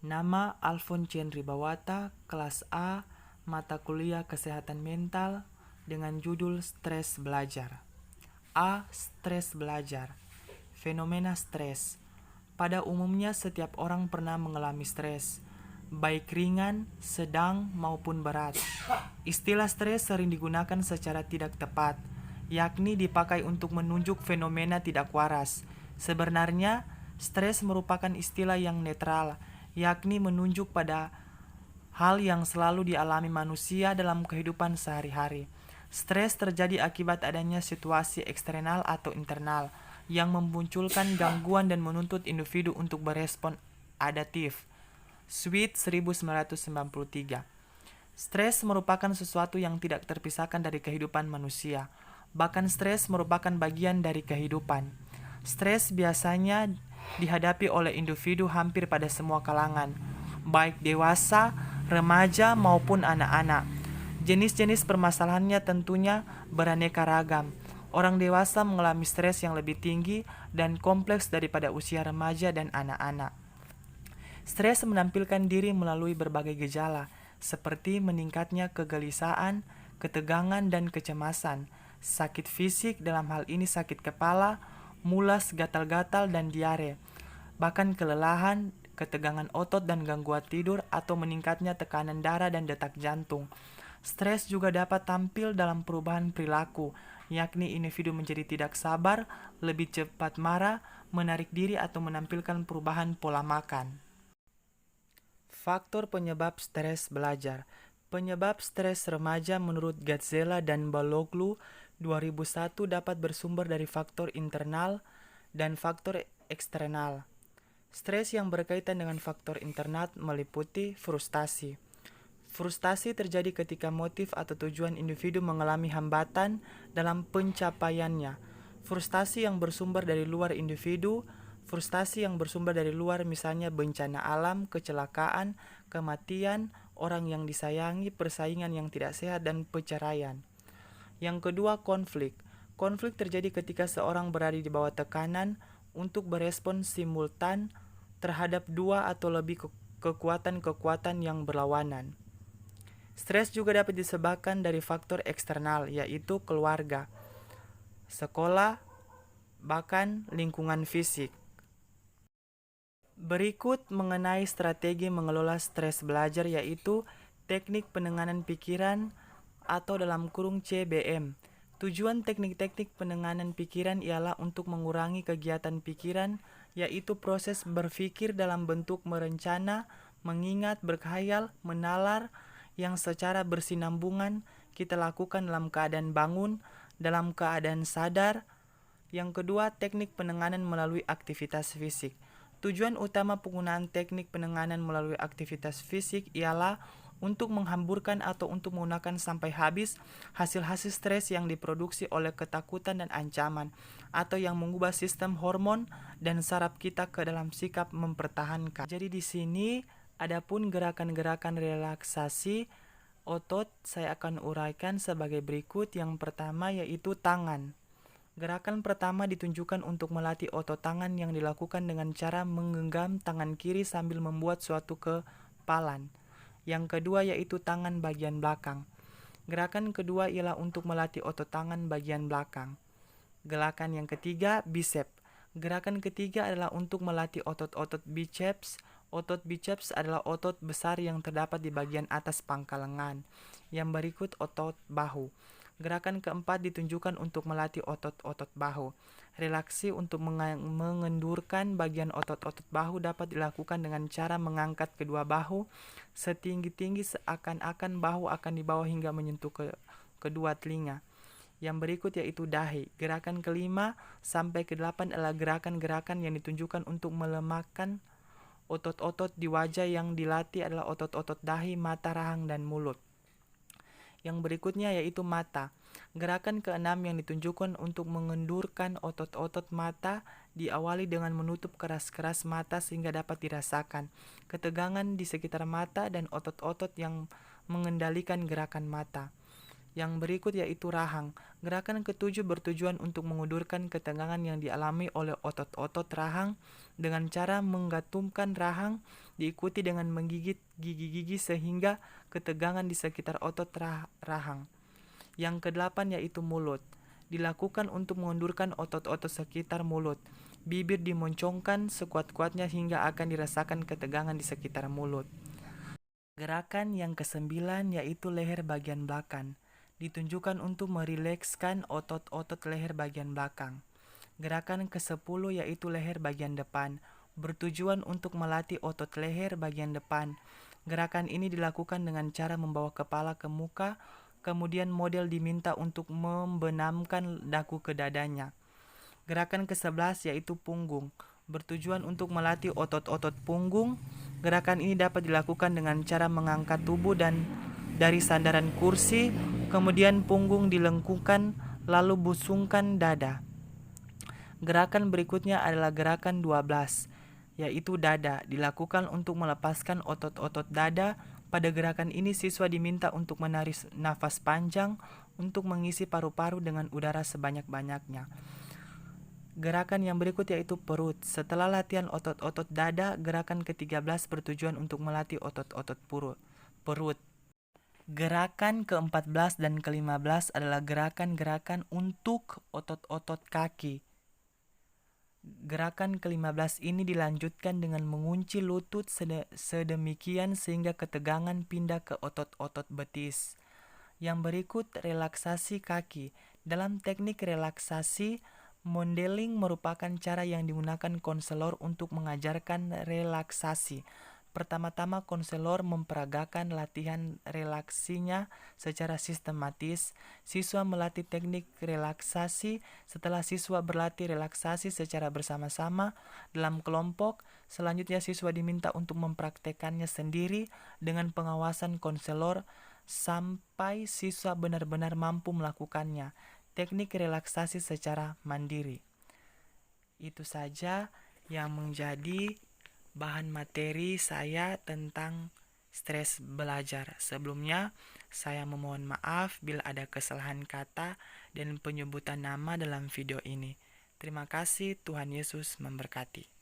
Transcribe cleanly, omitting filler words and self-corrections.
Nama Alfoncen Ribawata, kelas A, mata kuliah Kesehatan Mental dengan judul Stres Belajar. A. Stres belajar. Fenomena stres. Pada umumnya setiap orang pernah mengalami stres, baik ringan, sedang, maupun berat. Istilah stres sering digunakan secara tidak tepat, yakni dipakai untuk menunjuk fenomena tidak waras. Sebenarnya, stres merupakan istilah yang netral, yakni menunjuk pada hal yang selalu dialami manusia dalam kehidupan sehari-hari. Stres terjadi akibat adanya situasi eksternal atau internal yang memunculkan gangguan dan menuntut individu untuk berespon adaptif. Sweet 1993. Stres merupakan sesuatu yang tidak terpisahkan dari kehidupan manusia. Bahkan stres merupakan bagian dari kehidupan. Stres biasanya dihadapi oleh individu hampir pada semua kalangan, baik dewasa, remaja, maupun anak-anak. Jenis-jenis permasalahannya tentunya beraneka ragam. Orang dewasa mengalami stres yang lebih tinggi dan kompleks daripada usia remaja dan anak-anak. Stres menampilkan diri melalui berbagai gejala, seperti meningkatnya kegelisahan, ketegangan, dan kecemasan, sakit fisik, dalam hal ini sakit kepala, mulas, gatal-gatal, dan diare, bahkan kelelahan, ketegangan otot dan gangguan tidur, atau meningkatnya tekanan darah dan detak jantung. Stres juga dapat tampil dalam perubahan perilaku, yakni individu menjadi tidak sabar, lebih cepat marah, menarik diri, atau menampilkan perubahan pola makan. Faktor penyebab stres belajar. Penyebab stres remaja menurut Gazzella dan Baloglu 2001 dapat bersumber dari faktor internal dan faktor eksternal. Stres yang berkaitan dengan faktor internal meliputi frustasi. Frustasi terjadi ketika motif atau tujuan individu mengalami hambatan dalam pencapaiannya. Frustasi yang bersumber dari luar individu. Frustasi yang bersumber dari luar misalnya bencana alam, kecelakaan, kematian, orang yang disayangi, persaingan yang tidak sehat, dan perceraian. Yang kedua, konflik. Konflik terjadi ketika seorang berada di bawah tekanan untuk berespon simultan terhadap dua atau lebih kekuatan-kekuatan yang berlawanan. Stres juga dapat disebabkan dari faktor eksternal, yaitu keluarga, sekolah, bahkan lingkungan fisik. Berikut mengenai strategi mengelola stres belajar, yaitu teknik penenangan pikiran atau dalam kurung CBM. Tujuan teknik-teknik penenangan pikiran ialah untuk mengurangi kegiatan pikiran, yaitu proses berpikir dalam bentuk merencana, mengingat, berkhayal, menalar, yang secara bersinambungan kita lakukan dalam keadaan bangun, dalam keadaan sadar. Yang kedua, teknik penenangan melalui aktivitas fisik. Tujuan utama penggunaan teknik penenangan melalui aktivitas fisik ialah untuk menghamburkan atau untuk menggunakan sampai habis hasil-hasil stres yang diproduksi oleh ketakutan dan ancaman, atau yang mengubah sistem hormon dan saraf kita ke dalam sikap mempertahankan. Jadi di sini adapun gerakan-gerakan relaksasi otot saya akan uraikan sebagai berikut. Yang pertama yaitu tangan. Gerakan pertama ditunjukkan untuk melatih otot tangan yang dilakukan dengan cara menggenggam tangan kiri sambil membuat suatu kepalan. Yang kedua yaitu tangan bagian belakang. Gerakan kedua ialah untuk melatih otot tangan bagian belakang. Gerakan yang ketiga, bicep. Gerakan ketiga adalah untuk melatih otot-otot biceps. Otot biceps adalah otot besar yang terdapat di bagian atas pangkal lengan. Yang berikut otot bahu. Gerakan keempat ditunjukkan untuk melatih otot-otot bahu. Relaksi untuk mengendurkan bagian otot-otot bahu dapat dilakukan dengan cara mengangkat kedua bahu setinggi-tinggi seakan-akan bahu akan dibawa hingga menyentuh kedua telinga. Yang berikut yaitu dahi. Gerakan kelima sampai ke-8 adalah gerakan-gerakan yang ditunjukkan untuk melemahkan otot-otot di wajah. Yang dilatih adalah otot-otot dahi, mata, rahang, dan mulut. Yang berikutnya yaitu mata. Gerakan keenam yang ditunjukkan untuk mengendurkan otot-otot mata diawali dengan menutup keras-keras mata sehingga dapat dirasakan ketegangan di sekitar mata dan otot-otot yang mengendalikan gerakan mata. Yang berikut yaitu rahang. Gerakan ketujuh bertujuan untuk mengundurkan ketegangan yang dialami oleh otot-otot rahang dengan cara menggantumkan rahang diikuti dengan menggigit gigi-gigi sehingga ketegangan di sekitar otot rahang. Yang kedelapan yaitu mulut. Dilakukan untuk mengundurkan otot-otot sekitar mulut. Bibir dimoncongkan sekuat-kuatnya hingga akan dirasakan ketegangan di sekitar mulut. Gerakan yang kesembilan yaitu leher bagian belakang. Ditunjukkan untuk merilekskan otot-otot leher bagian belakang. Gerakan ke-10 yaitu leher bagian depan, bertujuan untuk melatih otot leher bagian depan. Gerakan ini dilakukan dengan cara membawa kepala ke muka, kemudian model diminta untuk membenamkan dagu ke dadanya. Gerakan ke-11 yaitu punggung, bertujuan untuk melatih otot-otot punggung. Gerakan ini dapat dilakukan dengan cara mengangkat tubuh dan dari sandaran kursi, kemudian punggung dilengkungkan, lalu busungkan dada. Gerakan berikutnya adalah gerakan 12, yaitu dada. Dilakukan untuk melepaskan otot-otot dada. Pada gerakan ini siswa diminta untuk menarik nafas panjang untuk mengisi paru-paru dengan udara sebanyak-banyaknya. Gerakan yang berikut yaitu perut. Setelah latihan otot-otot dada, gerakan ke-13 bertujuan untuk melatih otot-otot perut. Gerakan ke-14 dan ke-15 adalah gerakan-gerakan untuk otot-otot kaki. Gerakan ke-15 ini dilanjutkan dengan mengunci lutut sedemikian sehingga ketegangan pindah ke otot-otot betis. Yang berikut relaksasi kaki. Dalam teknik relaksasi, modeling merupakan cara yang digunakan konselor untuk mengajarkan relaksasi. Pertama-tama konselor memperagakan latihan relaksinya secara sistematis. Siswa melatih teknik relaksasi. Setelah siswa berlatih relaksasi secara bersama-sama dalam kelompok, selanjutnya siswa diminta untuk mempraktekannya sendiri dengan pengawasan konselor sampai siswa benar-benar mampu melakukannya. Teknik relaksasi secara mandiri. Itu saja yang menjadi bahan materi saya tentang stres belajar. Sebelumnya, saya memohon maaf bila ada kesalahan kata dan penyebutan nama dalam video ini. Terima kasih, Tuhan Yesus memberkati.